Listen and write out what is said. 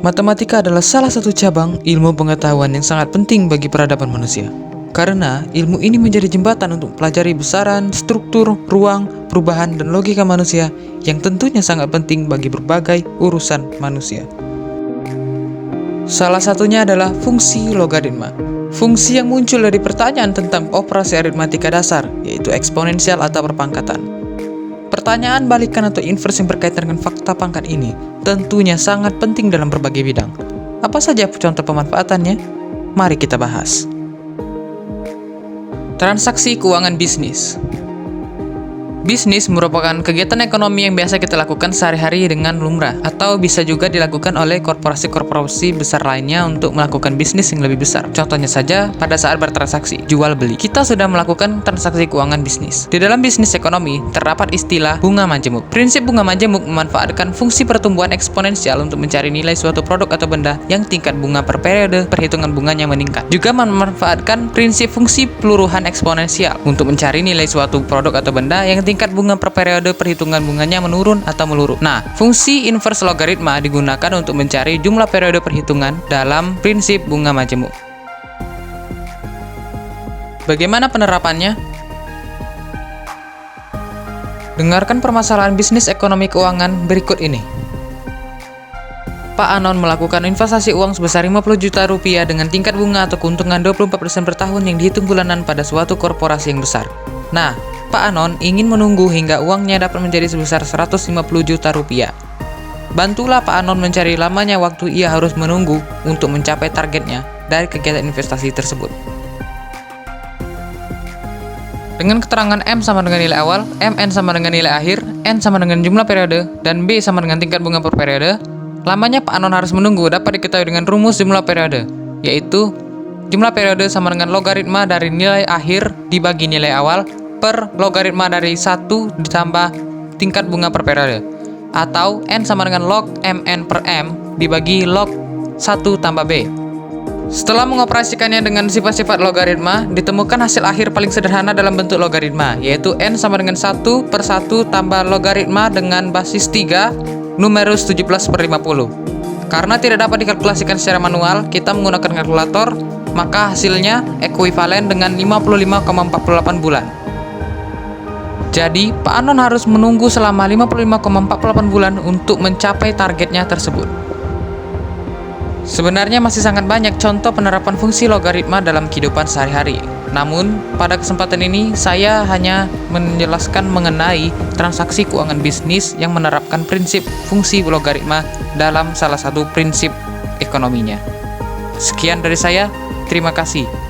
Matematika adalah salah satu cabang ilmu pengetahuan yang sangat penting bagi peradaban manusia. Karena ilmu ini menjadi jembatan untuk pelajari besaran, struktur, ruang, perubahan, dan logika manusia yang tentunya sangat penting bagi berbagai urusan manusia. Salah satunya adalah fungsi logaritma. Fungsi yang muncul dari pertanyaan tentang operasi aritmatika dasar, yaitu eksponensial atau perpangkatan. Pertanyaan balikan atau inverse yang berkaitan dengan fakta pangkat ini tentunya sangat penting dalam berbagai bidang. Apa saja contoh pemanfaatannya? Mari kita bahas. Transaksi keuangan bisnis. Bisnis merupakan kegiatan ekonomi yang biasa kita lakukan sehari-hari dengan lumrah, atau bisa juga dilakukan oleh korporasi-korporasi besar lainnya untuk melakukan bisnis yang lebih besar. Contohnya saja pada saat bertransaksi, jual beli. Kita sudah melakukan transaksi keuangan bisnis. Di dalam bisnis ekonomi, terdapat istilah bunga majemuk. Prinsip bunga majemuk memanfaatkan fungsi pertumbuhan eksponensial untuk mencari nilai suatu produk atau benda yang tingkat bunga per periode perhitungan bunganya meningkat. Juga memanfaatkan prinsip fungsi peluruhan eksponensial untuk mencari nilai suatu produk atau benda yang tingkat bunga per periode perhitungan bunganya menurun atau meluruh. Nah, fungsi inverse logaritma digunakan untuk mencari jumlah periode perhitungan dalam prinsip bunga majemuk. Bagaimana penerapannya? Dengarkan permasalahan bisnis ekonomi keuangan berikut ini. Pak Anon melakukan investasi uang sebesar 50 juta rupiah dengan tingkat bunga atau keuntungan 24% per tahun yang dihitung bulanan pada suatu korporasi yang besar. Nah, Pak Anon ingin menunggu hingga uangnya dapat menjadi sebesar 150 juta rupiah. Bantulah Pak Anon mencari lamanya waktu ia harus menunggu untuk mencapai targetnya dari kegiatan investasi tersebut. Dengan keterangan M sama dengan nilai awal, Mn sama dengan nilai akhir, N sama dengan jumlah periode, dan B sama dengan tingkat bunga per periode, lamanya Pak Anon harus menunggu dapat diketahui dengan rumus jumlah periode, yaitu jumlah periode sama dengan logaritma dari nilai akhir dibagi nilai awal per logaritma dari 1 ditambah tingkat bunga per periode, atau N sama dengan log Mn per M dibagi log 1 tambah B. Setelah mengoperasikannya dengan sifat-sifat logaritma, ditemukan hasil akhir paling sederhana dalam bentuk logaritma, yaitu N sama dengan 1 per 1 tambah logaritma dengan basis 3 numerus 17 per 50. Karena tidak dapat dikalkulasikan secara manual, kita menggunakan kalkulator, maka hasilnya ekuivalen dengan 55,48 bulan. Jadi, Pak Anon harus menunggu selama 55,48 bulan untuk mencapai targetnya tersebut. Sebenarnya masih sangat banyak contoh penerapan fungsi logaritma dalam kehidupan sehari-hari. Namun, pada kesempatan ini saya hanya menjelaskan mengenai transaksi keuangan bisnis yang menerapkan prinsip fungsi logaritma dalam salah satu prinsip ekonominya. Sekian dari saya, terima kasih.